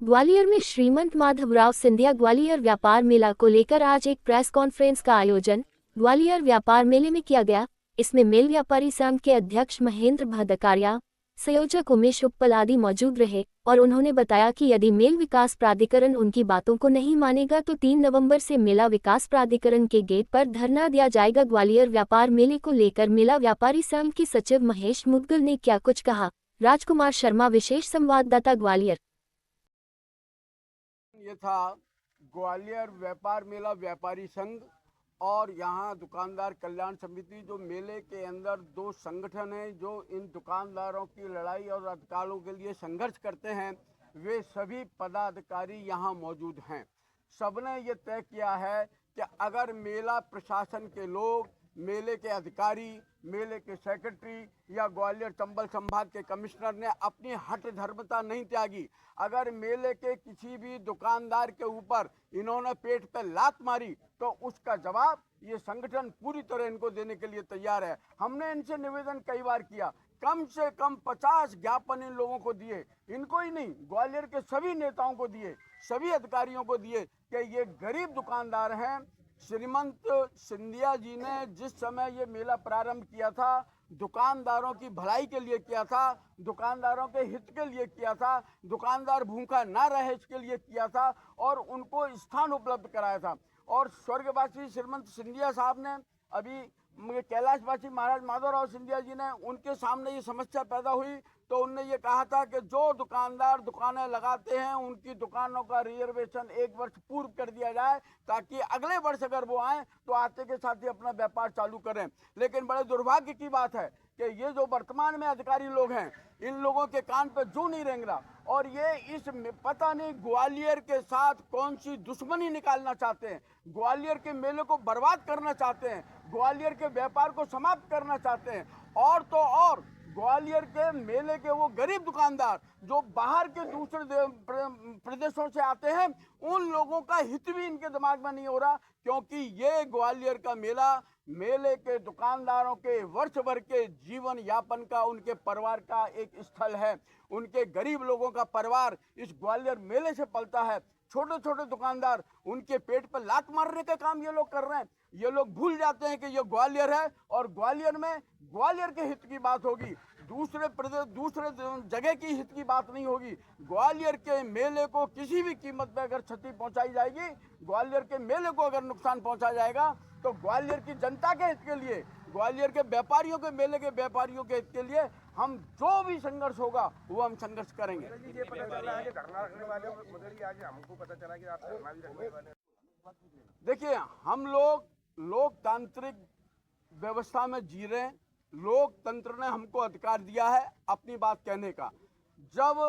ग्वालियर में श्रीमंत माधवराव सिंधिया ग्वालियर व्यापार मेला को लेकर आज एक प्रेस कॉन्फ्रेंस का आयोजन ग्वालियर व्यापार मेले में किया गया। इसमें मेल व्यापारी संघ के अध्यक्ष महेंद्र भदकारिया, संयोजक उमेश उपल आदि मौजूद रहे और उन्होंने बताया कि यदि मेल विकास प्राधिकरण उनकी बातों को नहीं मानेगा तो 3 नवंबर से मेला विकास प्राधिकरण के गेट पर धरना दिया जाएगा। ग्वालियर व्यापार मेले को लेकर मेला व्यापारी संघ के सचिव महेश मुदगल ने क्या कुछ कहा। राजकुमार शर्मा, विशेष संवाददाता, ग्वालियर। ये था ग्वालियर व्यापार मेला व्यापारी संघ और यहाँ दुकानदार कल्याण समिति, जो मेले के अंदर दो संगठन हैं जो इन दुकानदारों की लड़ाई और अधिकारों के लिए संघर्ष करते हैं। वे सभी पदाधिकारी यहाँ मौजूद हैं। सबने ये तय किया है कि अगर मेला प्रशासन के लोग, मेले के अधिकारी, मेले के सेक्रेटरी या ग्वालियर चंबल संभाग के कमिश्नर ने अपनी हठ धर्मता नहीं त्यागी, अगर मेले के किसी भी दुकानदार के ऊपर इन्होंने पेट पे लात मारी तो उसका जवाब ये संगठन पूरी तरह इनको देने के लिए तैयार है। हमने इनसे निवेदन कई बार किया, कम से कम 50 ज्ञापन इन लोगों को दिए, इनको ही नहीं ग्वालियर के सभी नेताओं को दिए, सभी अधिकारियों को दिए कि ये गरीब दुकानदार हैं। श्रीमंत सिंधिया जी ने जिस समय ये मेला प्रारंभ किया था, दुकानदारों की भलाई के लिए किया था, दुकानदारों के हित के लिए किया था, दुकानदार भूखा ना रहे इसके लिए किया था और उनको स्थान उपलब्ध कराया था। और स्वर्गवासी श्रीमंत सिंधिया साहब ने, अभी कैलाशवासी महाराज माधवराव सिंधिया जी ने, उनके सामने ये समस्या पैदा हुई तो उनने ये कहा था कि जो दुकानदार दुकानें लगाते हैं उनकी दुकानों का रिजर्वेशन 1 वर्ष पूर्व कर दिया जाए ताकि अगले वर्ष अगर वो आए तो आते के साथ ही अपना व्यापार चालू करें। लेकिन बड़े दुर्भाग्य की बात है कि ये जो वर्तमान में अधिकारी लोग हैं, इन लोगों के कान पर जू नहीं रेंग रहा और ये इस पता नहीं ग्वालियर के साथ कौन सी दुश्मनी निकालना चाहते हैं, ग्वालियर के मेले को बर्बाद करना चाहते हैं, ग्वालियर के व्यापार को समाप्त करना चाहते हैं। और तो और ग्वालियर के मेले के वो गरीब दुकानदार जो बाहर के दूसरे प्रदेशों से आते हैं, उन लोगों का हित भी इनके दिमाग में नहीं हो रहा, क्योंकि ये ग्वालियर का मेला मेले के दुकानदारों के वर्ष भर के जीवन यापन का, उनके परिवार का एक स्थल है। उनके गरीब लोगों का परिवार इस ग्वालियर मेले से पलता है। छोटे छोटे दुकानदार, उनके पेट पर लात मारने का काम ये लोग कर रहे हैं। ये लोग भूल जाते हैं कि ये ग्वालियर है और ग्वालियर में ग्वालियर के हित की बात होगी, दूसरे प्रदेश, दूसरे जगह की हित की बात नहीं होगी। ग्वालियर के मेले को किसी भी कीमत पर अगर क्षति पहुंचाई जाएगी, ग्वालियर के मेले को अगर नुकसान पहुंचा जाएगा तो ग्वालियर की जनता के हित के लिए, ग्वालियर के व्यापारियों के, मेले के व्यापारियों के हित के लिए हम जो भी संघर्ष होगा वो हम संघर्ष करेंगे। ये पता चला है कि धरना रखने वाले आज हमको पता चला कि आप धरना भी रखने वाले। देखिए, हम लोग लोकतांत्रिक व्यवस्था में जी रहे हैं। लोकतंत्र ने हमको अधिकार दिया है अपनी बात कहने का। जब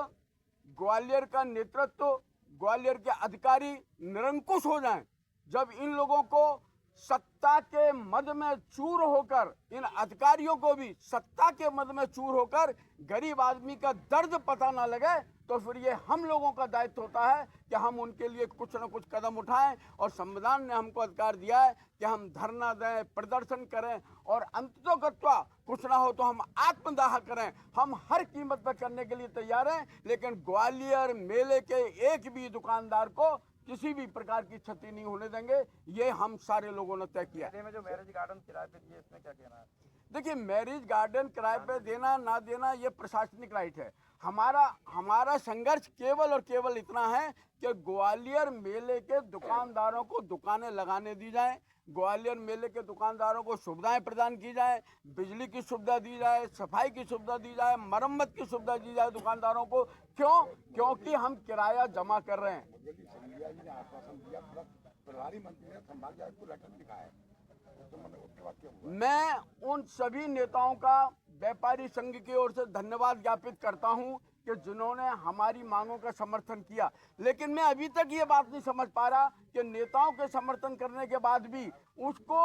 ग्वालियर का नेतृत्व, ग्वालियर के अधिकारी निरंकुश हो जाएं, जब इन लोगों को सत्ता के मद में चूर होकर, इन अधिकारियों को भी सत्ता के मद में चूर होकर गरीब आदमी का दर्द पता ना लगे, तो फिर ये हम लोगों का दायित्व होता है कि हम उनके लिए कुछ न कुछ कदम उठाएं। और संविधान ने हमको अधिकार दिया है कि हम धरना दें, प्रदर्शन करें और अंततोगत्वा कुछ ना हो तो हम आत्मदाह करें। हम हर कीमत पर करने के लिए तैयार हैं, लेकिन ग्वालियर मेले के एक भी दुकानदार को किसी भी प्रकार की क्षति नहीं होने देंगे। ये हम सारे लोगों ने तय किया है। में जो मैरिज गार्डन किराए पे दिए, इसमें क्या कहना है? देखिए, मैरिज गार्डन किराए पे देना ना देना ये प्रशासनिक राइट है। हमारा संघर्ष केवल और केवल इतना है कि ग्वालियर मेले के दुकानदारों को दुकानें लगाने दी जाएं, ग्वालियर मेले के दुकानदारों को सुविधाएं प्रदान की जाए, बिजली की सुविधा दी जाए, सफाई की सुविधा दी जाए, मरम्मत की सुविधा दी जाए दुकानदारों को। क्यों? क्योंकि हम किराया जमा कर रहे हैं। मैं उन सभी नेताओं का व्यापारी संघ की ओर से धन्यवाद ज्ञापित करता हूं कि जिन्होंने हमारी मांगों का समर्थन किया। लेकिन मैं अभी तक ये बात नहीं समझ पा रहा कि नेताओं के समर्थन करने के बाद भी उसको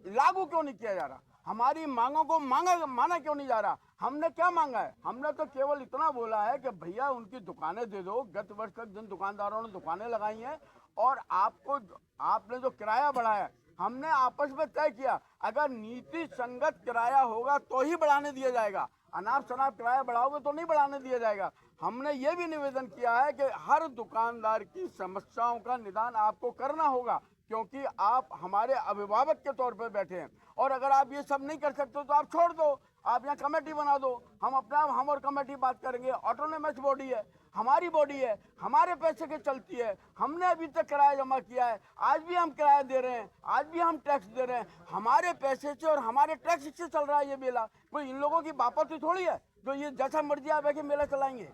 लागू क्यों नहीं किया जा रहा, हमारी मांगों को माना क्यों नहीं जा रहा। हमने क्या मांगा है? हमने तो केवल इतना बोला है कि भैया उनकी दुकानें दे दो। गत वर्ष तक जिन दुकानदारों ने दुकानें लगाई हैं और आपने जो किराया बढ़ाया, हमने आपस में तय किया अगर नीति संगत किराया होगा तो ही बढ़ाने दिया जाएगा, अनाप शनाप किराया बढ़ाओगे तो नहीं बढ़ाने दिया जाएगा। हमने ये भी निवेदन किया है कि हर दुकानदार की समस्याओं का निदान आपको करना होगा, क्योंकि आप हमारे अभिभावक के तौर पर बैठे हैं। और अगर आप ये सब नहीं कर सकते तो आप छोड़ दो, आप यहाँ कमेटी बना दो। हम और कमेटी बात करेंगे। ऑटोनोमस बॉडी है, हमारी बॉडी है, हमारे पैसे के चलती है। हमने अभी तक किराया जमा किया है, आज भी हम किराया दे रहे हैं, आज भी हम टैक्स दे रहे हैं। हमारे पैसे से और हमारे टैक्स से चल रहा है ये मेला। कोई इन लोगों की बापत थोड़ी है जो ये जैसा मर्जी आवे के मेला चलाएंगे।